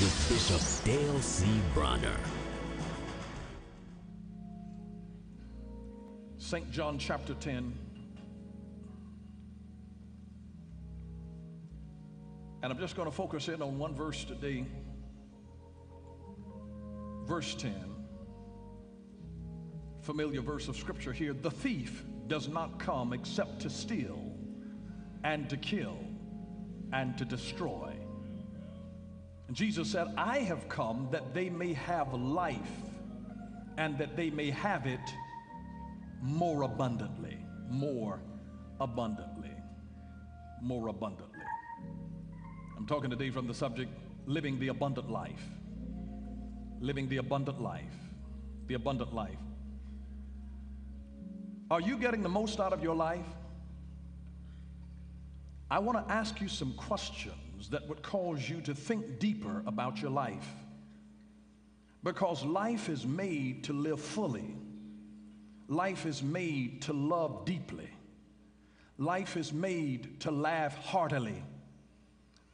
with Bishop Dale C. Bronner. St. John chapter 10. And I'm just going to focus in on one verse today. Verse 10. Familiar verse of scripture here. The thief does not come except to steal and to kill and to destroy. And Jesus said, I have come that they may have life and that they may have it more abundantly, more abundantly, more abundantly. I'm talking today from the subject, living the abundant life. Living the abundant life. The abundant life. Are you getting the most out of your life? I want to ask you some questions that would cause you to think deeper about your life. Because life is made to live fully. Life is made to love deeply. Life is made to laugh heartily.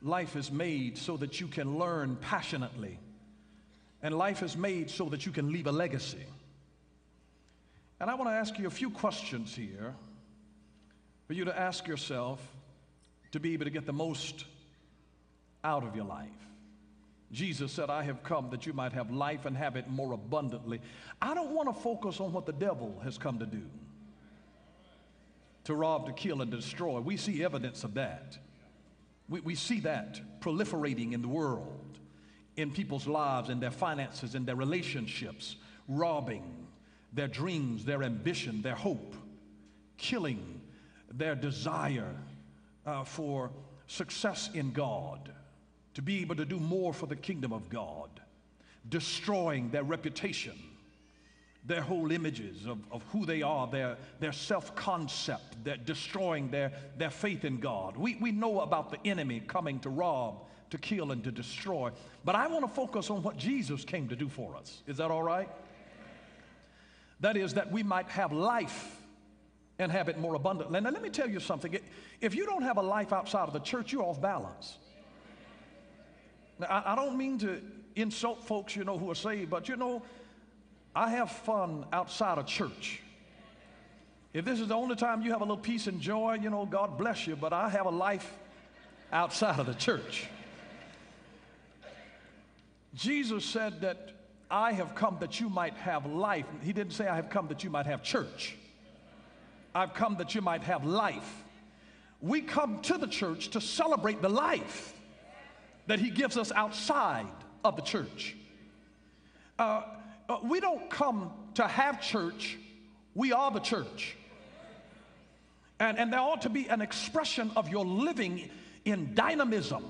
Life is made so that you can learn passionately. And life is made so that you can leave a legacy. And I want to ask you a few questions here for you to ask yourself to be able to get the most out of your life. Jesus said, I have come that you might have life and have it more abundantly. I don't want to focus on what the devil has come to do. To rob, to kill, and to destroy. We see evidence of that. We see that proliferating in the world, in people's lives, in their finances, in their relationships, robbing their dreams, their ambition, their hope, killing their desire for success in God, to be able to do more for the kingdom of God, destroying their reputation, their whole images of who they are, their self-concept, they're destroying their faith in God. We know about the enemy coming to rob, to kill, and to destroy. But I want to focus on what Jesus came to do for us. Is that all right? That is, that we might have life and have it more abundantly. Now, let me tell you something. If you don't have a life outside of the church, you're off balance. Now, I don't mean to insult folks, who are saved, but, I have fun outside of church. If this is the only time you have a little peace and joy, God bless you, but I have a life outside of the church. Jesus said that I have come that you might have life. He didn't say I have come that you might have church. I've come that you might have life. We come to the church to celebrate the life that he gives us outside of the church. We don't come to have church. We are the church. And there ought to be an expression of your living in dynamism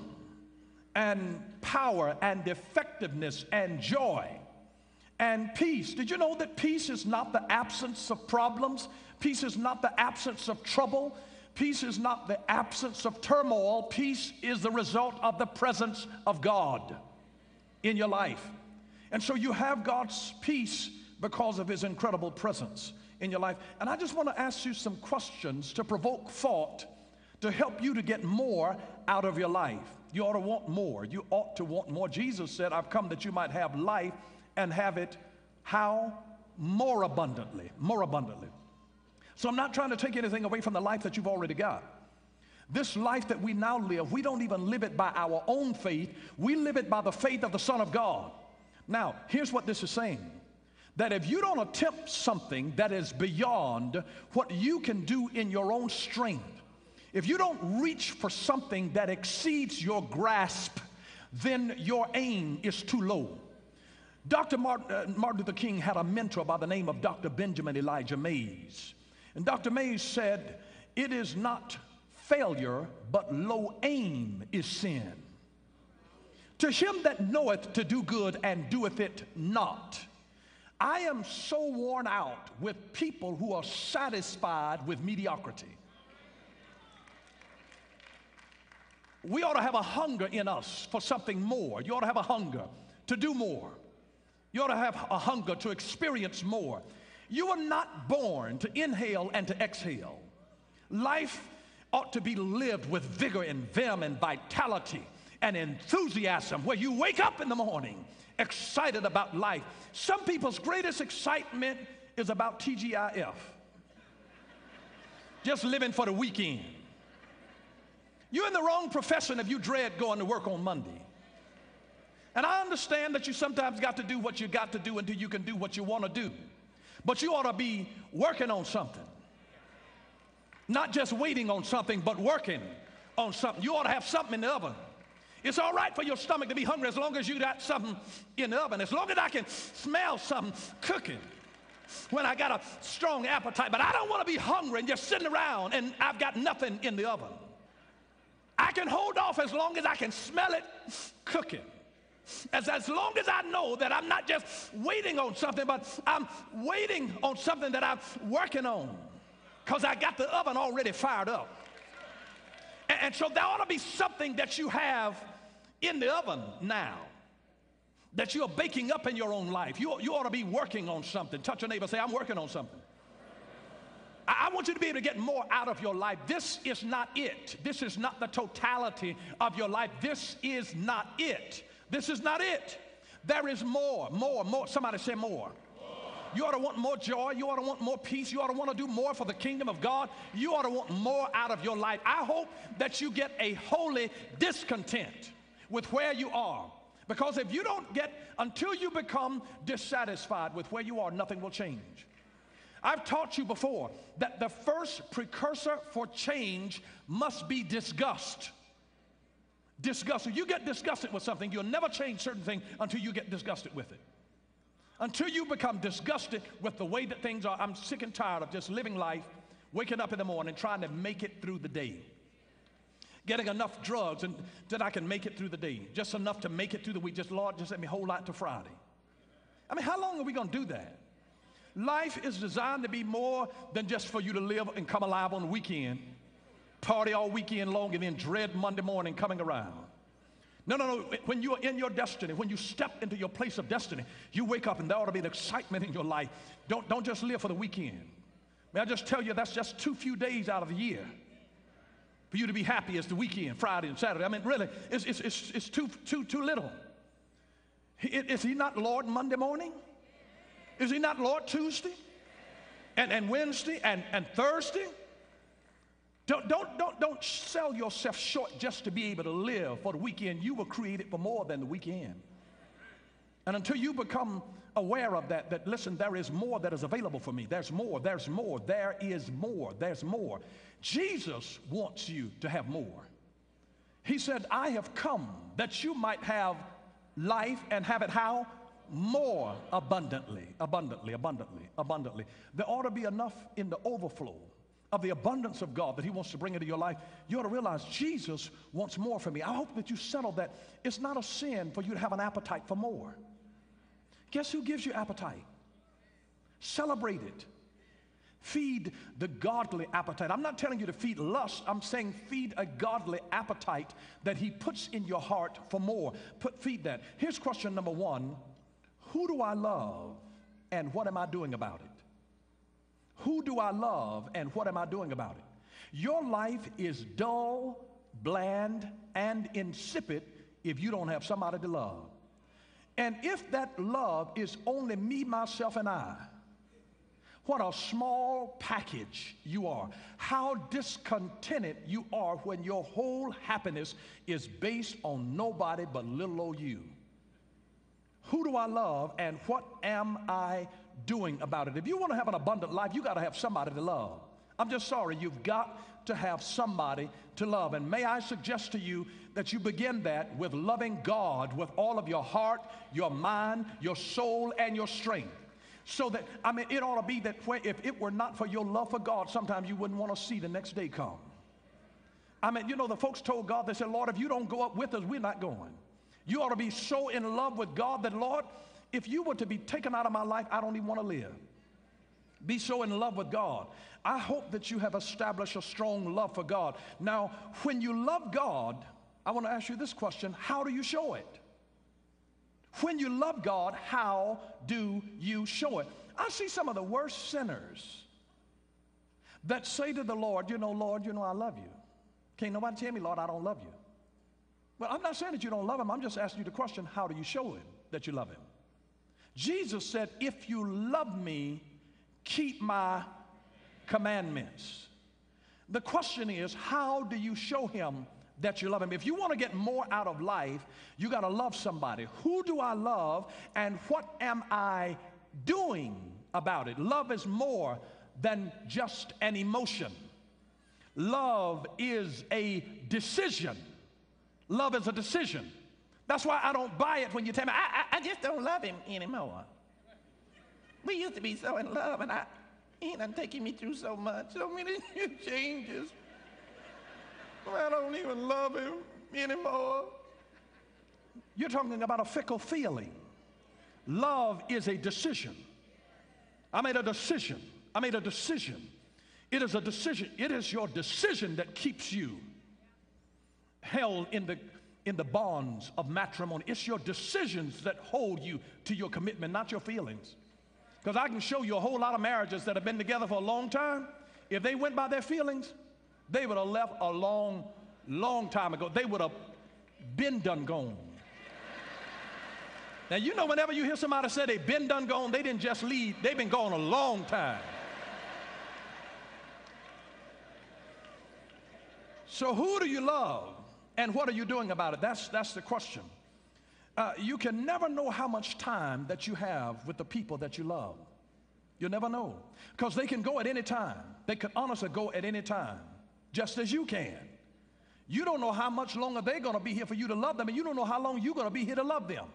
and power and effectiveness and joy and peace. Did you know that peace is not the absence of problems? Peace is not the absence of trouble. Peace is not the absence of turmoil. Peace is the result of the presence of God in your life. And so you have God's peace because of his incredible presence in your life. And I just want to ask you some questions to provoke thought, to help you to get more out of your life. You ought to want more. You ought to want more. Jesus said, I've come that you might have life and have it how? More abundantly. More abundantly. So I'm not trying to take anything away from the life that you've already got. This life that we now live, we don't even live it by our own faith. We live it by the faith of the Son of God. Now, here's what this is saying. That if you don't attempt something that is beyond what you can do in your own strength, if you don't reach for something that exceeds your grasp, then your aim is too low. Dr. Martin Luther King had a mentor by the name of Dr. Benjamin Elijah Mays. And Dr. Mays said, it is not failure, but low aim is sin. To him that knoweth to do good and doeth it not. I am so worn out with people who are satisfied with mediocrity. We ought to have a hunger in us for something more. You ought to have a hunger to do more. You ought to have a hunger to experience more. You are not born to inhale and to exhale. Life ought to be lived with vigor and vim and vitality. and enthusiasm, where you wake up in the morning excited about life. Some people's greatest excitement is about TGIF, just living for the weekend. You're in the wrong profession if you dread going to work on Monday. And I understand that you sometimes got to do what you got to do until you can do what you want to do. But you ought to be working on something. Not just waiting on something, but working on something. You ought to have something in the oven. It's all right for your stomach to be hungry as long as you got something in the oven. As long as I can smell something cooking when I got a strong appetite. But I don't want to be hungry and just sitting around and I've got nothing in the oven. I can hold off as long as I can smell it cooking. As long as I know that I'm not just waiting on something, but I'm waiting on something that I'm working on, because I got the oven already fired up. And so there ought to be something that you have in the oven now that you're baking up in your own life. You ought to be working on something. Touch your neighbor, say, I'm working on something. I want you to be able to get more out of your life. This is not it. This is not the totality of your life. This is not it. This is not it. There is more. Somebody say more. You ought to want more joy. You ought to want more peace. You ought to want to do more for the kingdom of God. You ought to want more out of your life. I hope that you get a holy discontent with where you are. Because if you don't get, until you become dissatisfied with where you are, nothing will change. I've taught you before that the first precursor for change must be disgust. Disgust. If you get disgusted with something, you'll never change certain things until you get disgusted with it. Until you become disgusted with the way that things are. I'm sick and tired of just living life, waking up in the morning, trying to make it through the day. Getting enough drugs and that I can make it through the day. Just enough to make it through the week. Just, Lord, just let me hold out to Friday. I mean, how long are we going to do that? Life is designed to be more than just for you to live and come alive on the weekend, party all weekend long, and then dread Monday morning coming around. No. When you are in your destiny, when you step into your place of destiny, you wake up and there ought to be an excitement in your life. Don't just live for the weekend. May I just tell you, that's just too few days out of the year for you to be happy as the weekend, Friday and Saturday. I mean, really, it's too little. Is he not Lord Monday morning? Is he not Lord Tuesday and Wednesday and Thursday? Don't sell yourself short just to be able to live for the weekend. You were created for more than the weekend. And until you become aware of that listen, there is more that is available for me. There's more, there is more. Jesus wants you to have more. He said, I have come that you might have life and have it how? More abundantly. There ought to be enough in the overflow of the abundance of God that he wants to bring into your life. You ought to realize Jesus wants more from me. I hope that you settle that it's not a sin for you to have an appetite for more. Guess who gives you appetite? Celebrate it. Feed the godly appetite. I'm not telling you to feed lust. I'm saying feed a godly appetite that he puts in your heart for more. Feed that. Here's question number one. Who do I love and what am I doing about it? Who do I love and what am I doing about it? Your life is dull, bland, and insipid if you don't have somebody to love. And if that love is only me, myself, and I, what a small package you are. How discontented you are when your whole happiness is based on nobody but little old you. Who do I love and what am I doing about it? If you want to have an abundant life, you got to have somebody to love. I'm just sorry, you've got to have somebody to love. And may I suggest to you that you begin that with loving God with all of your heart, your mind, your soul, and your strength. So that, I mean, it ought to be that if it were not for your love for God, sometimes you wouldn't want to see the next day come. I mean, you know, the folks told God, they said, Lord, if you don't go up with us, we're not going. You ought to be so in love with God that, Lord, if you were to be taken out of my life, I don't even want to live. Be so in love with God. I hope that you have established a strong love for God. Now, when you love God, I want to ask you this question. How do you show it? When you love God, how do you show it? I see some of the worst sinners that say to the Lord, Lord, I love you. Can't nobody tell me, Lord, I don't love you. Well, I'm not saying that you don't love him. I'm just asking you the question, how do you show him that you love him? Jesus said, if you love me, keep my commandments. The question is, how do you show him that you love him? If you want to get more out of life, you got to love somebody. Who do I love, and what am I doing about it? Love is more than just an emotion. Love is a decision. Love is a decision. That's why I don't buy it when you tell me, I just don't love him anymore. We used to be so in love, and he done taking me through so much, so many new changes. I don't even love him anymore. You're talking about a fickle feeling. Love is a decision. I made a decision. I made a decision. It is a decision. It is your decision that keeps you held in the bonds of matrimony. It's your decisions that hold you to your commitment, not your feelings. Because I can show you a whole lot of marriages that have been together for a long time. If they went by their feelings, they would have left a long, long time ago. They would have been done gone. Now, you know, whenever you hear somebody say they've been done gone, they didn't just leave. They've been gone a long time. So who do you love, and what are you doing about it? That's the question. You can never know how much time that you have with the people that you love. You'll never know, because they can go at any time. They can honestly go at any time, just as you can. You don't know how much longer they're going to be here for you to love them, and you don't know how long you're going to be here to love them.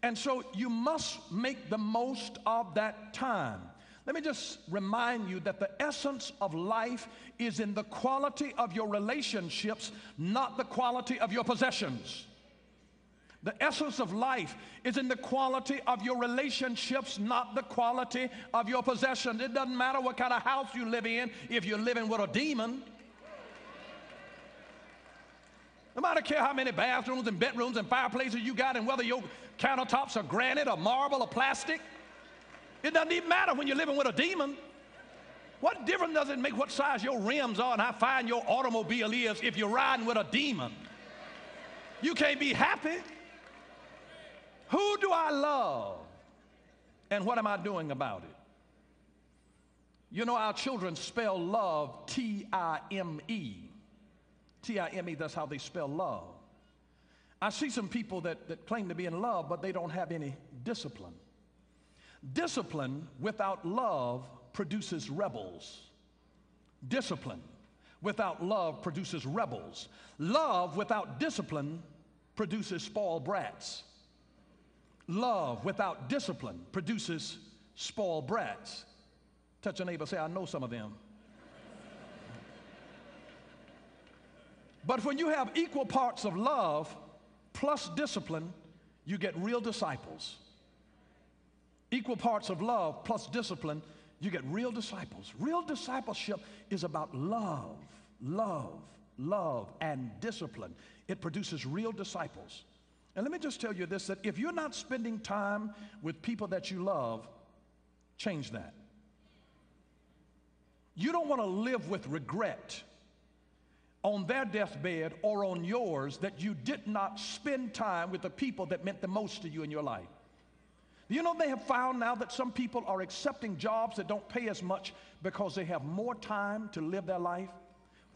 And so you must make the most of that time. Let me just remind you that the essence of life is in the quality of your relationships, not the quality of your possessions. The essence of life is in the quality of your relationships, not the quality of your possessions. It doesn't matter what kind of house you live in if you're living with a demon. No matter care how many bathrooms and bedrooms and fireplaces you got, and whether your countertops are granite or marble or plastic. It doesn't even matter when you're living with a demon. What difference does it make what size your rims are and how fine your automobile is if you're riding with a demon? You can't be happy. Who do I love, and what am I doing about it? You know, our children spell love T-I-M-E. T-I-M-E, that's how they spell love. I see some people that claim to be in love, but they don't have any discipline. Discipline without love produces rebels. Discipline without love produces rebels. Love without discipline produces spoiled brats. Love without discipline produces spoiled brats. Touch your neighbor, say, I know some of them. But when you have equal parts of love plus discipline, you get real disciples. Equal parts of love plus discipline, you get real disciples. Real discipleship is about love, love, love, and discipline. It produces real disciples. And let me just tell you this, that if you're not spending time with people that you love, change that. You don't want to live with regret on their deathbed or on yours that you did not spend time with the people that meant the most to you in your life. You know, they have found now that some people are accepting jobs that don't pay as much because they have more time to live their life.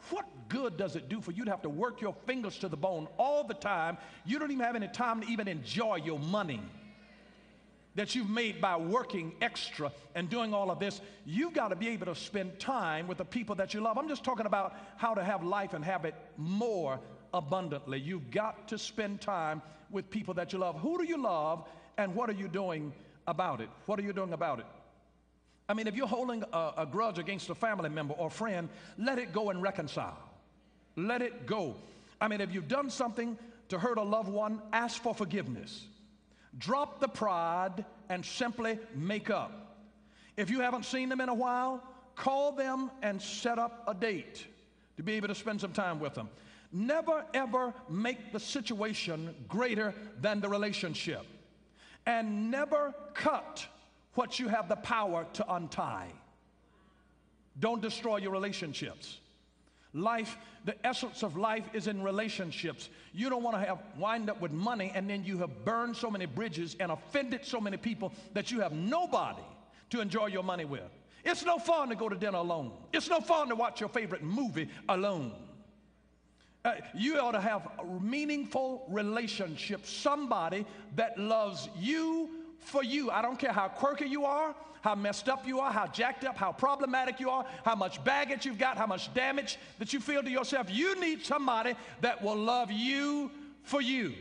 What good does it do for you to have to work your fingers to the bone all the time? You don't even have any time to even enjoy your money that you've made by working extra and doing all of this. You've got to be able to spend time with the people that you love. I'm just talking about how to have life and have it more abundantly. You've got to spend time with people that you love. Who do you love, and what are you doing about it? What are you doing about it? I mean, if you're holding a grudge against a family member or friend, let it go and reconcile. Let it go. I mean, if you've done something to hurt a loved one, ask for forgiveness. Drop the pride and simply make up. If you haven't seen them in a while, call them and set up a date to be able to spend some time with them. Never, ever make the situation greater than the relationship. And never cut what you have the power to untie. Don't destroy your relationships. Life, the essence of life is in relationships. You don't want to wind up with money and then you have burned so many bridges and offended so many people that you have nobody to enjoy your money with. It's no fun to go to dinner alone. It's no fun to watch your favorite movie alone. You ought to have a meaningful relationship, somebody that loves you for you. I don't care how quirky you are, how messed up you are, how jacked up, how problematic you are, how much baggage you've got, how much damage that you feel to yourself. You need somebody that will love you for you.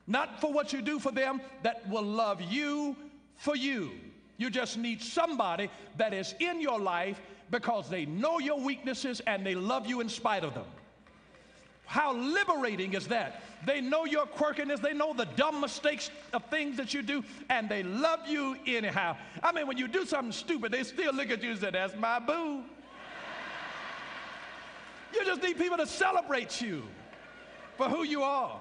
Not for what you do for them, that will love you for you. You just need somebody that is in your life because they know your weaknesses and they love you in spite of them. How liberating is that? They know your quirkiness, they know the dumb mistakes of things that you do, and they love you anyhow. I mean, when you do something stupid, they still look at you and say, that's my boo. You just need people to celebrate you for who you are.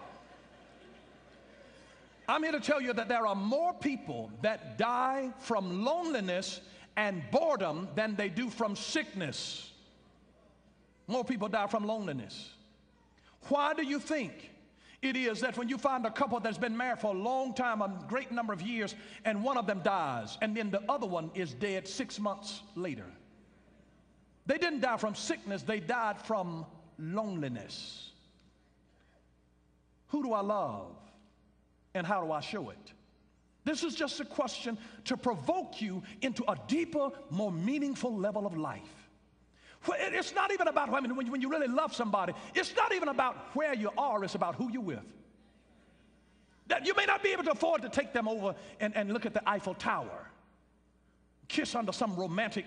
I'm here to tell you that there are more people that die from loneliness and boredom than they do from sickness. More people die from loneliness. Why do you think it is that when you find a couple that's been married for a long time, a great number of years, and one of them dies, and then the other one is dead 6 months later? They didn't die from sickness, they died from loneliness. Who do I love, and how do I show it? This is just a question to provoke you into a deeper, more meaningful level of life. It's not even about, when you really love somebody, it's not even about where you are, it's about who you're with. That you may not be able to afford to take them over and look at the Eiffel Tower, kiss under some romantic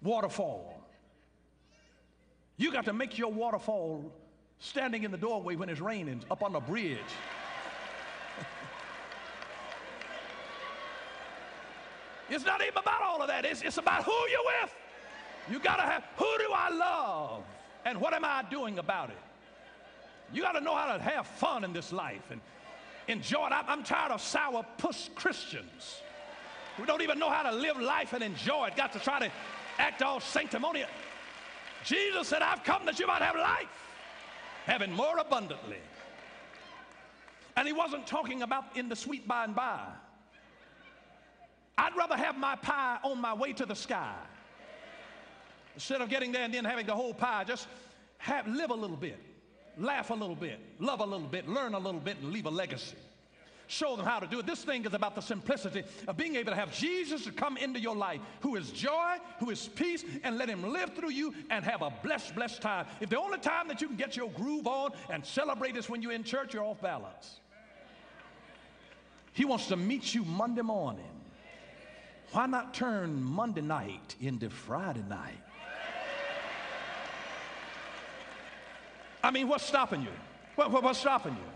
waterfall. You got to make your waterfall standing in the doorway when it's raining up on a bridge. It's not even about all of that. It's about who you're with. You got to have, who do I love and what am I doing about it? You got to know how to have fun in this life and enjoy it. I'm tired of sour-puss Christians who don't even know how to live life and enjoy it. Got to try to act all sanctimonious. Jesus said, I've come that you might have life, having more abundantly. And he wasn't talking about in the sweet by and by. I'd rather have my pie on my way to the sky. Instead of getting there and then having the whole pie, just live a little bit, laugh a little bit, love a little bit, learn a little bit, and leave a legacy. Show them how to do it. This thing is about the simplicity of being able to have Jesus to come into your life, who is joy, who is peace, and let him live through you and have a blessed, blessed time. If the only time that you can get your groove on and celebrate is when you're in church, you're off balance. He wants to meet you Monday morning. Why not turn Monday night into Friday night? I mean, what's stopping you? What's stopping you?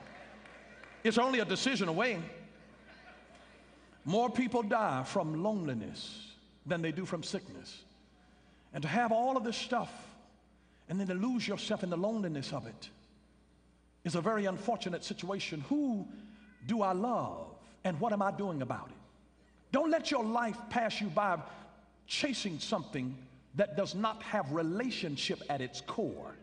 It's only a decision away. More people die from loneliness than they do from sickness. And to have all of this stuff and then to lose yourself in the loneliness of it is a very unfortunate situation. Who do I love and what am I doing about it? Don't let your life pass you by chasing something that does not have relationship at its core.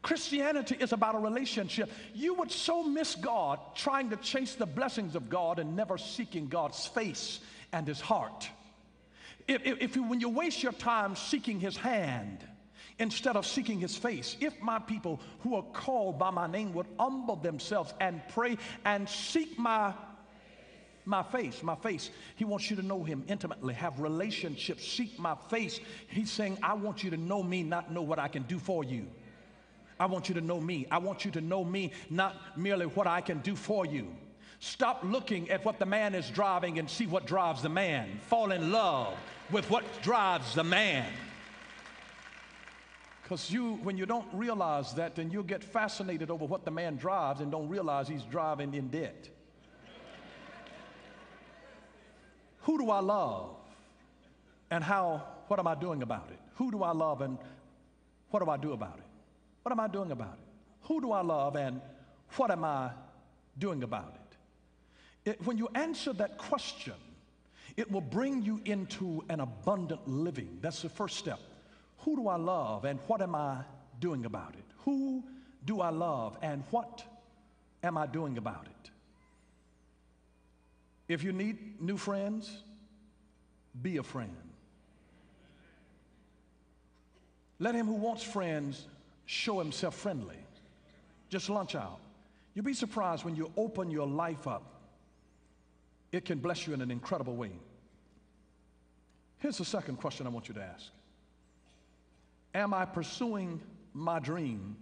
Christianity is about a relationship. You would so miss God trying to chase the blessings of God and never seeking God's face and his heart. When you waste your time seeking his hand instead of seeking his face, if my people who are called by my name would humble themselves and pray and seek my face. He wants you to know him intimately, have relationships, seek my face. He's saying, I want you to know me, not know what I can do for you. I want you to know me. I want you to know me, not merely what I can do for you. Stop looking at what the man is driving and see what drives the man. Fall in love with what drives the man. Because when you don't realize that, then you'll get fascinated over what the man drives and don't realize he's driving in debt. Who do I love and what am I doing about it? Who do I love and what do I do about it? What am I doing about it? Who do I love and what am I doing about it? When you answer that question, it will bring you into an abundant living. That's the first step. Who do I love and what am I doing about it? Who do I love, and what am I doing about it? If you need new friends, be a friend. Let him who wants friends show himself friendly. Just launch out. You'll be surprised when you open your life up. It can bless you in an incredible way. Here's the second question I want you to ask. Am I pursuing my dream,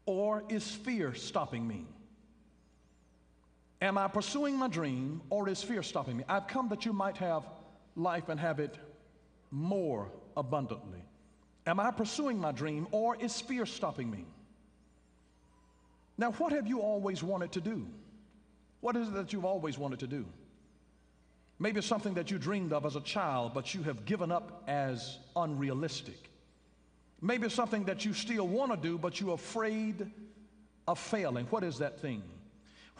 or is fear stopping me? Am I pursuing my dream, or is fear stopping me? I've come that you might have life and have it more abundantly. Am I pursuing my dream, or is fear stopping me? Now, what have you always wanted to do? What is it that you've always wanted to do? Maybe it's something that you dreamed of as a child, but you have given up as unrealistic. Maybe it's something that you still want to do, but you're afraid of failing. What is that thing?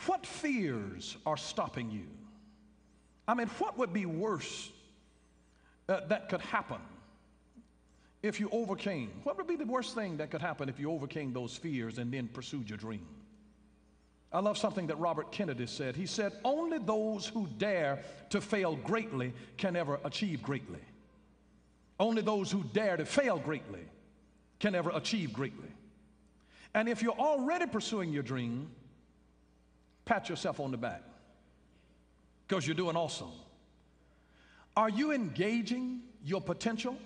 What fears are stopping you? I mean, what would be worse that could happen if you overcame? What would be the worst thing that could happen if you overcame those fears and then pursued your dream? I love something that Robert Kennedy said. He said, only those who dare to fail greatly can ever achieve greatly. Only those who dare to fail greatly can ever achieve greatly. And if you're already pursuing your dream, pat yourself on the back, because you're doing awesome. Are you engaging your potential?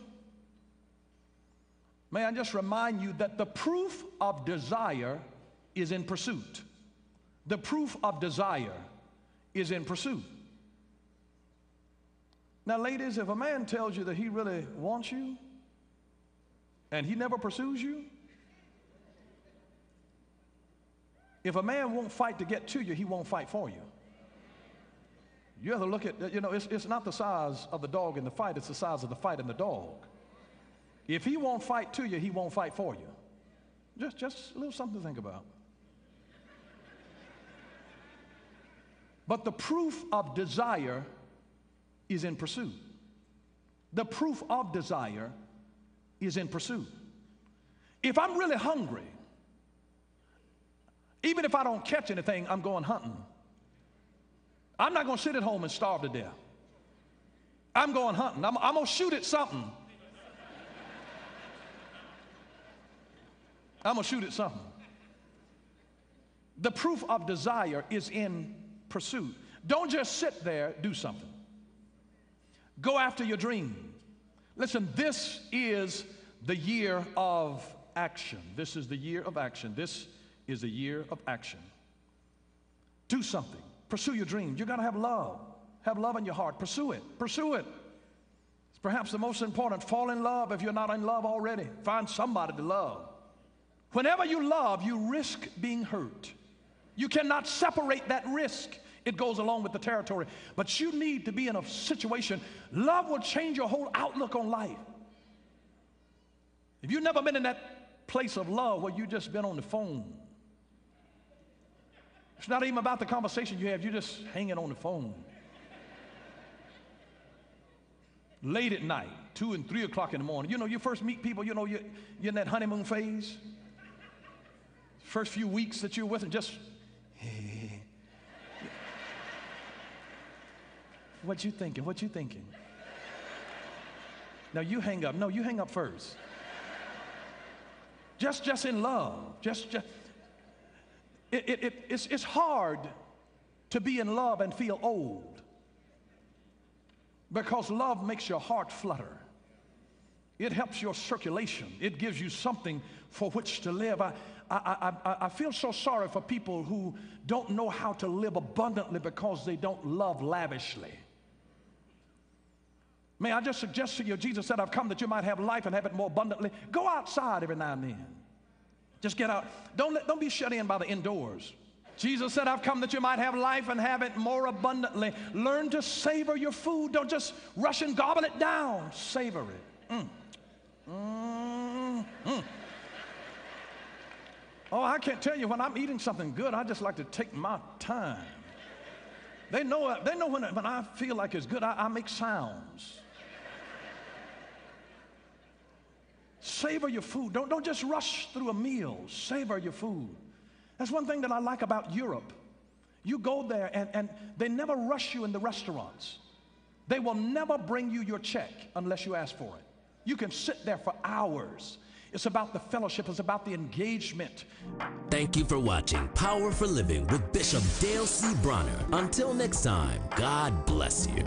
May I just remind you that the proof of desire is in pursuit. The proof of desire is in pursuit. Now, ladies, if a man tells you that he really wants you and he never pursues you, if a man won't fight to get to you, he won't fight for you. You have to look at, it's not the size of the dog in the fight, it's the size of the fight in the dog. If he won't fight to you, he won't fight for you. Just a little something to think about. But the proof of desire is in pursuit. The proof of desire is in pursuit. If I'm really hungry, even if I don't catch anything, I'm going hunting. I'm not going to sit at home and starve to death. I'm going hunting. I'm going to shoot at something. I'm going to shoot at something. The proof of desire is in pursuit. Don't just sit there, do something. Go after your dream. Listen, this is the year of action. This is the year of action. This is the year of action. Do something. Pursue your dream. You got to have love. Have love in your heart. Pursue it. Pursue it. It's perhaps the most important. Fall in love if you're not in love already. Find somebody to love. Whenever you love, you risk being hurt. You cannot separate that risk. It goes along with the territory. But you need to be in a situation. Love will change your whole outlook on life. If you've never been in that place of love where you've just been on the phone, it's not even about the conversation you have. You're just hanging on the phone. Late at night, 2 and 3 o'clock in the morning. You first meet people, you're in that honeymoon phase. First few weeks that you're with them, just, hey. What you thinking? What you thinking? Now you hang up. No, you hang up first. Just in love. It's hard to be in love and feel old, because love makes your heart flutter. It helps your circulation. It gives you something for which to live. I feel so sorry for people who don't know how to live abundantly because they don't love lavishly. May I just suggest to you, Jesus said, I've come that you might have life and have it more abundantly. Go outside every now and then. Just get out. Don't be shut in by the indoors. Jesus said, I've come that you might have life and have it more abundantly. Learn to savor your food. Don't just rush and gobble it down. Savor it. Oh, I can't tell you, when I'm eating something good, I just like to take my time. They know when I feel like it's good, I make sounds. Savor your food. Don't just rush through a meal. Savor your food. That's one thing that I like about Europe. You go there and they never rush you in the restaurants. They will never bring you your check unless you ask for it. You can sit there for hours. It's about the fellowship. It's about the engagement. Thank you for watching Power for Living with Bishop Dale C. Bronner. Until next time, God bless you.